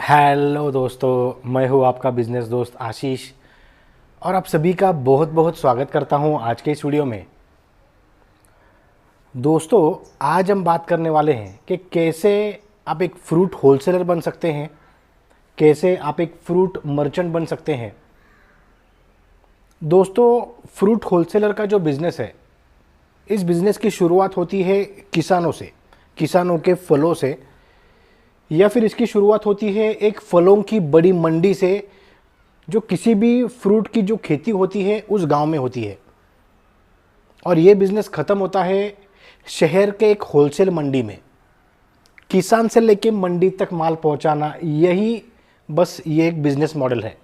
Hello दोस्तों, मैं हूँ आपका बिजनेस दोस्त आशीष और आप सभी का बहुत बहुत स्वागत करता हूँ आज के इस वीडियो में। दोस्तों, आज हम बात करने वाले हैं कि कैसे आप एक फ्रूट होलसेलर बन सकते हैं, कैसे आप एक फ्रूट मर्चेंट बन सकते हैं। दोस्तों, फ्रूट होलसेलर का जो बिज़नेस है, इस बिज़नेस की शुरुआत होती है किसानों से, किसानों के फलों से, या फिर इसकी शुरुआत होती है एक फलों की बड़ी मंडी से जो किसी भी फ्रूट की जो खेती होती है उस गांव में होती है। और ये बिज़नेस ख़त्म होता है शहर के एक होलसेल मंडी में। किसान से लेके मंडी तक माल पहुंचाना, यही बस ये एक बिज़नेस मॉडल है।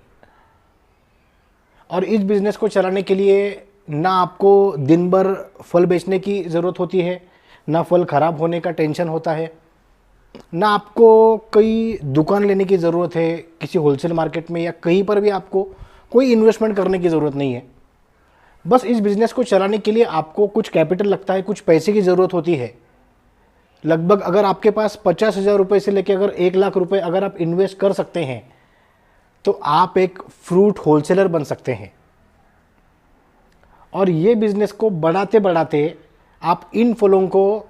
और इस बिज़नेस को चलाने के लिए ना आपको दिन भर फल बेचने की ज़रूरत होती है, ना फल ख़राब होने का टेंशन होता है, ना आपको कोई दुकान लेने की ज़रूरत है किसी होलसेल मार्केट में, या कहीं पर भी आपको कोई इन्वेस्टमेंट करने की ज़रूरत नहीं है। बस इस बिज़नेस को चलाने के लिए आपको कुछ कैपिटल लगता है, कुछ पैसे की ज़रूरत होती है। लगभग अगर आपके पास 50,000 रुपये से लेकर अगर 1 लाख रुपये अगर आप इन्वेस्ट कर सकते हैं तो आप एक फ्रूट होलसेलर बन सकते हैं। और ये बिज़नेस को बढ़ाते बढ़ाते आप इन फलों को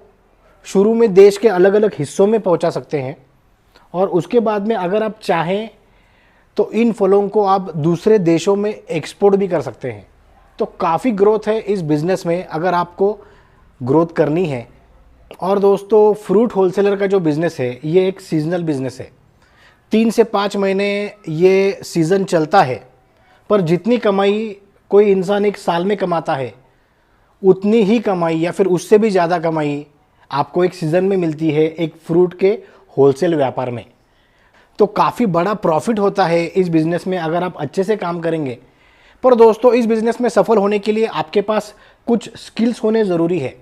शुरू में देश के अलग अलग हिस्सों में पहुंचा सकते हैं, और उसके बाद में अगर आप चाहें तो इन फलों को आप दूसरे देशों में एक्सपोर्ट भी कर सकते हैं। तो काफ़ी ग्रोथ है इस बिज़नेस में अगर आपको ग्रोथ करनी है। और दोस्तों, फ्रूट होलसेलर का जो बिज़नेस है ये एक सीजनल बिज़नेस है। 3 से 5 महीने ये सीज़न चलता है, पर जितनी कमाई कोई इंसान एक साल में कमाता है उतनी ही कमाई या फिर उससे भी ज़्यादा कमाई आपको एक सीज़न में मिलती है एक फ्रूट के होलसेल व्यापार में। तो काफ़ी बड़ा प्रॉफिट होता है इस बिज़नेस में अगर आप अच्छे से काम करेंगे। पर दोस्तों, इस बिज़नेस में सफल होने के लिए आपके पास कुछ स्किल्स होने ज़रूरी है।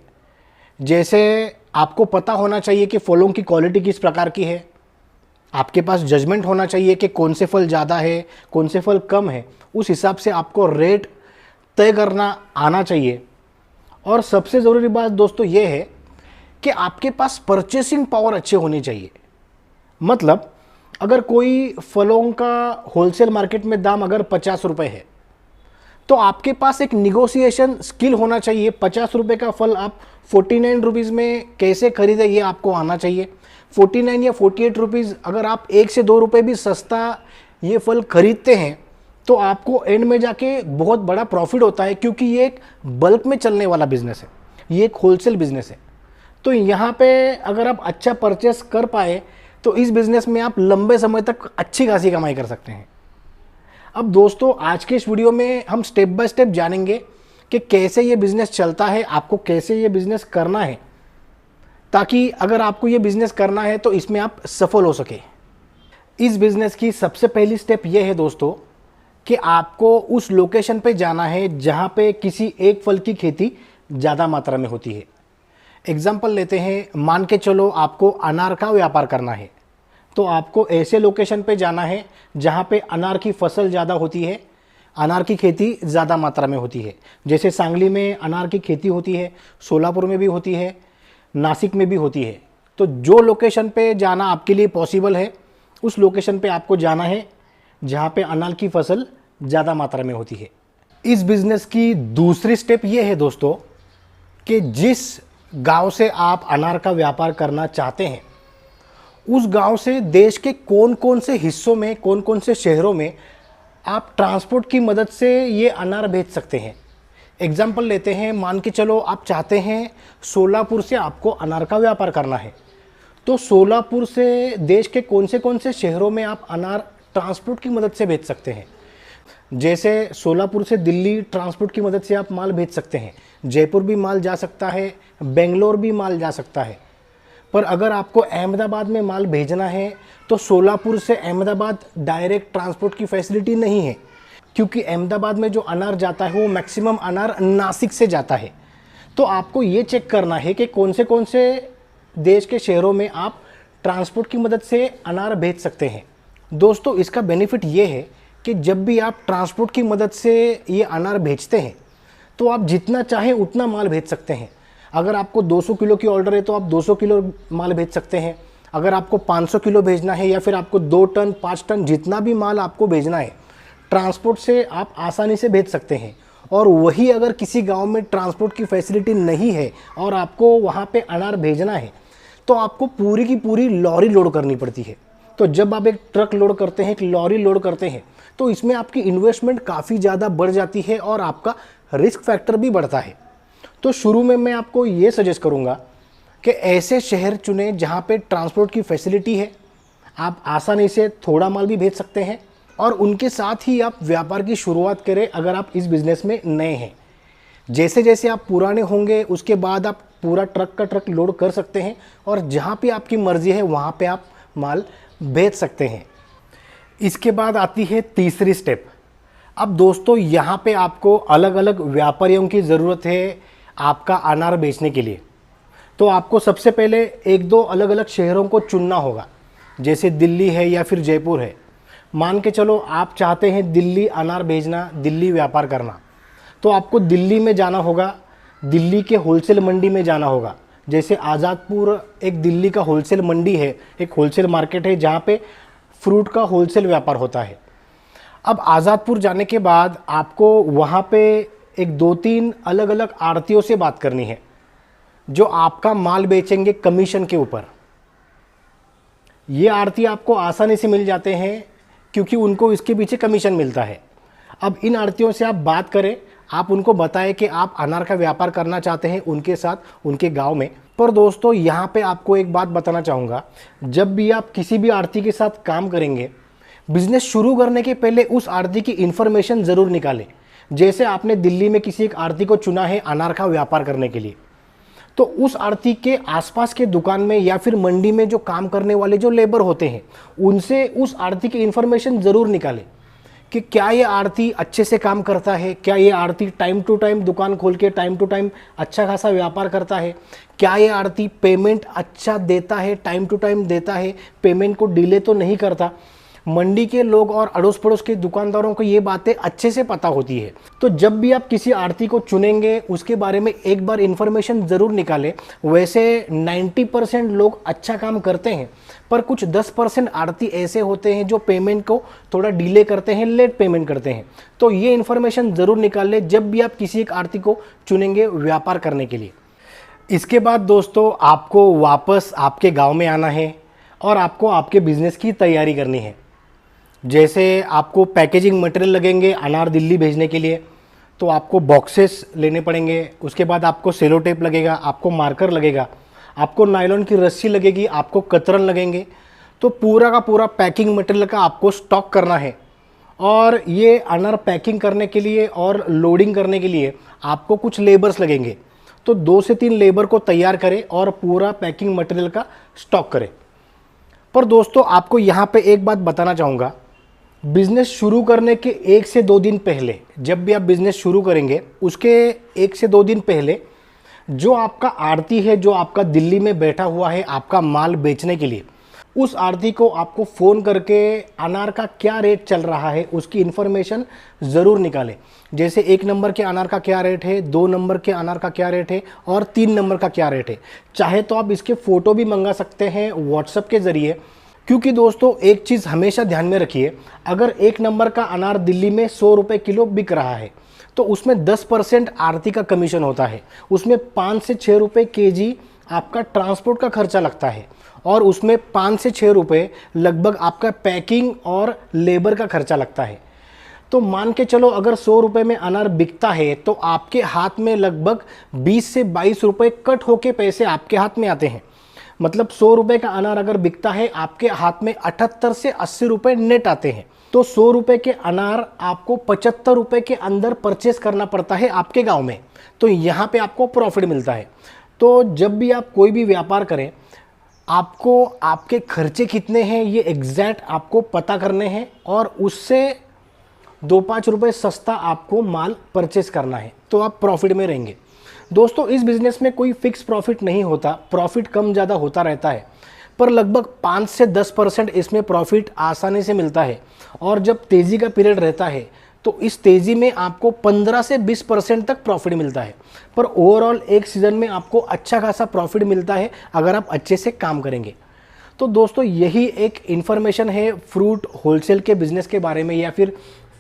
जैसे आपको पता होना चाहिए कि फलों की क्वालिटी किस प्रकार की है, आपके पास जजमेंट होना चाहिए कि कौन से फल ज़्यादा है, कौन से फल कम है, उस हिसाब से आपको रेट तय करना आना चाहिए। और सबसे ज़रूरी बात दोस्तों ये है कि आपके पास परचेसिंग पावर अच्छे होनी चाहिए। मतलब अगर कोई फलों का होलसेल मार्केट में दाम अगर 50 रुपये है तो आपके पास एक निगोशिएशन स्किल होना चाहिए। 50 रुपये का फल आप 49 रुपीज़ में कैसे खरीदे ये आपको आना चाहिए। 49 या 48 रुपीज़ अगर आप 1 से 2 रुपये भी सस्ता ये फल खरीदते हैं तो आपको एंड में जाके बहुत बड़ा प्रॉफिट होता है, क्योंकि ये एक बल्क में चलने वाला बिजनेस है, ये एक होलसेल बिजनेस है। तो यहाँ पे अगर आप अच्छा परचेस कर पाए तो इस बिज़नेस में आप लंबे समय तक अच्छी खासी कमाई कर सकते हैं। अब दोस्तों, आज के इस वीडियो में हम स्टेप बाय स्टेप जानेंगे कि कैसे ये बिज़नेस चलता है, आपको कैसे ये बिज़नेस करना है, ताकि अगर आपको ये बिज़नेस करना है तो इसमें आप सफल हो सके। इस बिज़नेस की सबसे पहली स्टेप ये है दोस्तों कि आपको उस लोकेशन पे जाना है जहाँ पे किसी एक फल की खेती ज़्यादा मात्रा में होती है। एग्जाम्पल लेते हैं, मान के चलो आपको अनार का व्यापार करना है, तो आपको ऐसे लोकेशन पे जाना है जहाँ पे अनार की फसल ज़्यादा होती है, अनार की खेती ज़्यादा मात्रा में होती है। जैसे सांगली में अनार की खेती होती है, सोलापुर में भी होती है, नासिक में भी होती है। तो जो लोकेशन पे जाना आपके लिए पॉसिबल है उस लोकेशन पे आपको जाना है जहाँ पे अनार की फसल ज़्यादा मात्रा में होती है। इस बिज़नेस की दूसरी स्टेप ये है दोस्तों कि जिस गांव से आप अनार का व्यापार करना चाहते हैं उस गांव से देश के कौन कौन से हिस्सों में, कौन कौन से शहरों में आप ट्रांसपोर्ट की मदद से ये अनार भेज सकते हैं। एग्जाम्पल लेते हैं, मान के चलो आप चाहते हैं सोलापुर से आपको अनार का व्यापार करना है, तो सोलापुर से देश के कौन से शहरों में आप अनार ट्रांसपोर्ट की मदद से भेज सकते हैं। जैसे सोलापुर से दिल्ली ट्रांसपोर्ट की मदद से आप माल भेज सकते हैं, जयपुर भी माल जा सकता है, बेंगलोर भी माल जा सकता है। पर अगर आपको अहमदाबाद में माल भेजना है तो सोलापुर से अहमदाबाद डायरेक्ट ट्रांसपोर्ट की फैसिलिटी नहीं है, क्योंकि अहमदाबाद में जो अनार जाता है वो मैक्सिमम अनार नासिक से जाता है। तो आपको ये चेक करना है कि कौन से देश के शहरों में आप ट्रांसपोर्ट की मदद से अनार भेज सकते हैं। दोस्तों, इसका बेनिफिट ये है कि जब भी आप ट्रांसपोर्ट की मदद से ये अनार भेजते हैं तो आप जितना चाहें उतना माल भेज सकते हैं। अगर आपको 200 किलो की ऑर्डर है तो आप 200 किलो माल भेज सकते हैं। अगर आपको 500 किलो भेजना है या फिर आपको 2 टन 5 टन जितना भी माल आपको भेजना है, ट्रांसपोर्ट से आप आसानी से भेज सकते हैं। और वही अगर किसी गांव में ट्रांसपोर्ट की फैसिलिटी नहीं है और आपको वहाँ पे अनार भेजना है, तो आपको पूरी की पूरी लॉरी लोड करनी पड़ती है। तो जब आप एक ट्रक लोड करते हैं, एक लॉरी लोड करते हैं, तो इसमें आपकी इन्वेस्टमेंट काफ़ी ज़्यादा बढ़ जाती है और आपका रिस्क फैक्टर भी बढ़ता है। तो शुरू में मैं आपको ये सजेस्ट करूँगा कि ऐसे शहर चुनें जहाँ पे ट्रांसपोर्ट की फैसिलिटी है, आप आसानी से थोड़ा माल भी भेज सकते हैं, और उनके साथ ही आप व्यापार की शुरुआत करें अगर आप इस बिज़नेस में नए हैं। जैसे जैसे आप पुराने होंगे उसके बाद आप पूरा ट्रक का ट्रक लोड कर सकते हैं और जहाँ पे आपकी मर्ज़ी है वहाँ पे आप माल भेज सकते हैं। इसके बाद आती है तीसरी स्टेप। अब दोस्तों यहाँ पे आपको अलग अलग व्यापारियों की ज़रूरत है आपका अनार बेचने के लिए। तो आपको सबसे पहले 1-2 अलग अलग शहरों को चुनना होगा, जैसे दिल्ली है या फिर जयपुर है। मान के चलो आप चाहते हैं दिल्ली अनार भेजना, दिल्ली व्यापार करना, तो आपको दिल्ली में जाना होगा, दिल्ली के होलसेल मंडी में जाना होगा। जैसे आज़ादपुर एक दिल्ली का होलसेल मंडी है, एक होलसेल मार्केट है जहाँ पे फ्रूट का होलसेल व्यापार होता है। अब आज़ादपुर जाने के बाद आपको वहाँ पे एक 2-3 अलग अलग आड़तियों से बात करनी है जो आपका माल बेचेंगे कमीशन के ऊपर। ये आड़ती आपको आसानी से मिल जाते हैं क्योंकि उनको इसके पीछे कमीशन मिलता है। अब इन आड़तियों से आप बात करें, आप उनको बताएं कि आप अनार का व्यापार करना चाहते हैं उनके साथ उनके गांव में। पर दोस्तों यहाँ पे आपको एक बात बताना चाहूँगा, जब भी आप किसी भी आड़ती के साथ काम करेंगे, बिजनेस शुरू करने के पहले उस आड़ती की इन्फॉर्मेशन ज़रूर निकालें। जैसे आपने दिल्ली में किसी एक आड़ती को चुना है अनार का व्यापार करने के लिए, तो उस आड़ती के आसपास के दुकान में या फिर मंडी में जो काम करने वाले जो लेबर होते हैं उनसे उस आड़ती की इन्फॉर्मेशन ज़रूर निकालें कि क्या ये आड़ती अच्छे से काम करता है, क्या ये आड़ती टाइम टू टाइम दुकान खोल के टाइम टू टाइम अच्छा खासा व्यापार करता है, क्या ये आड़ती पेमेंट अच्छा देता है, टाइम टू टाइम देता है, पेमेंट को डिले तो नहीं करता। मंडी के लोग और अड़ोस पड़ोस के दुकानदारों को ये बातें अच्छे से पता होती है। तो जब भी आप किसी आड़ती को चुनेंगे उसके बारे में एक बार इन्फॉर्मेशन ज़रूर निकालें। वैसे 90% लोग अच्छा काम करते हैं, पर कुछ 10% आड़ती ऐसे होते हैं जो पेमेंट को थोड़ा डिले करते हैं, लेट पेमेंट करते हैं। तो ये इन्फॉर्मेशन ज़रूर निकाल लें जब भी आप किसी एक आड़ती को चुनेंगे व्यापार करने के लिए। इसके बाद दोस्तों आपको वापस आपके गाँव में आना है और आपको आपके बिज़नेस की तैयारी करनी है। जैसे आपको पैकेजिंग मटेरियल लगेंगे अनार दिल्ली भेजने के लिए, तो आपको बॉक्सेस लेने पड़ेंगे। उसके बाद आपको सेलो टेप लगेगा, आपको मार्कर लगेगा, आपको नायलॉन की रस्सी लगेगी, आपको कतरन लगेंगे। तो पूरा का पूरा पैकिंग मटेरियल का आपको स्टॉक करना है। और ये अनार पैकिंग करने के लिए और लोडिंग करने के लिए आपको कुछ लेबर्स लगेंगे। तो 2 से 3 लेबर को तैयार करें और पूरा पैकिंग मटेरियल का स्टॉक करें। पर दोस्तों आपको यहाँ पे एक बात बताना चाहूँगा, बिज़नेस शुरू करने के 1 से 2 दिन पहले, जब भी आप बिज़नेस शुरू करेंगे उसके 1 से 2 दिन पहले जो आपका आड़ती है, जो आपका दिल्ली में बैठा हुआ है आपका माल बेचने के लिए, उस आड़ती को आपको फ़ोन करके अनार का क्या रेट चल रहा है उसकी इन्फॉर्मेशन ज़रूर निकालें। जैसे 1 नंबर के अनार का क्या रेट है, 2 नंबर के अनार का क्या रेट है और 3 नंबर का क्या रेट है। चाहे तो आप इसके फ़ोटो भी मंगा सकते हैं व्हाट्सएप के ज़रिए। क्योंकि दोस्तों एक चीज़ हमेशा ध्यान में रखिए, अगर 1 नंबर का अनार दिल्ली में 100 रुपये किलो बिक रहा है तो उसमें 10% आड़ती का कमीशन होता है। उसमें 5 से 6 रुपये केजी आपका ट्रांसपोर्ट का खर्चा लगता है और उसमें 5 से 6 रुपये लगभग आपका पैकिंग और लेबर का खर्चा लगता है। तो मान के चलो अगर 100 रुपये में अनार बिकता है तो आपके हाथ में लगभग 20 से 22 रुपये कट होके पैसे आपके हाथ में आते हैं। मतलब 100 रुपये का अनार अगर बिकता है आपके हाथ में 78 से 80 रुपये नेट आते हैं। तो 100 रुपये के अनार आपको 75 रुपये के अंदर परचेस करना पड़ता है आपके गांव में। तो यहाँ पे आपको प्रॉफिट मिलता है। तो जब भी आप कोई भी व्यापार करें, आपको आपके खर्चे कितने हैं ये एग्जैक्ट आपको पता करने हैं और उससे 2-5 रुपये सस्ता आपको माल परचेस करना है, तो आप प्रॉफिट में रहेंगे। दोस्तों इस बिज़नेस में कोई फिक्स प्रॉफिट नहीं होता, प्रॉफिट कम ज़्यादा होता रहता है, पर लगभग 5 से 10% इसमें प्रॉफिट आसानी से मिलता है। और जब तेज़ी का पीरियड रहता है तो इस तेज़ी में आपको 15 से 20% तक प्रॉफिट मिलता है। पर ओवरऑल एक सीज़न में आपको अच्छा खासा प्रॉफिट मिलता है अगर आप अच्छे से काम करेंगे। तो दोस्तों यही एक इन्फॉर्मेशन है फ्रूट होलसेल के बिज़नेस के बारे में या फिर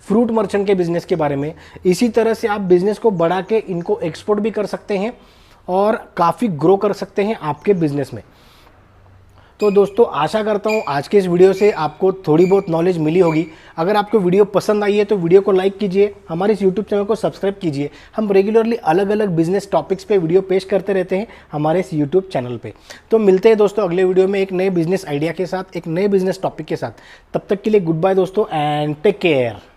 फ्रूट मर्चेंट के बिज़नेस के बारे में। इसी तरह से आप बिज़नेस को बढ़ा के इनको एक्सपोर्ट भी कर सकते हैं और काफ़ी ग्रो कर सकते हैं आपके बिज़नेस में। तो दोस्तों आशा करता हूँ आज के इस वीडियो से आपको थोड़ी बहुत नॉलेज मिली होगी। अगर आपको वीडियो पसंद आई है तो वीडियो को लाइक कीजिए, हमारे इस यूट्यूब चैनल को सब्सक्राइब कीजिए। हम रेगुलरली अलग अलग बिजनेस टॉपिक्स पे वीडियो पेश करते रहते हैं हमारे इस यूट्यूब चैनल पे। तो मिलते हैं दोस्तों अगले वीडियो में एक नए बिजनेस आइडिया के साथ, एक नए बिजनेस टॉपिक के साथ। तब तक के लिए गुड बाय दोस्तों एंड टेक केयर।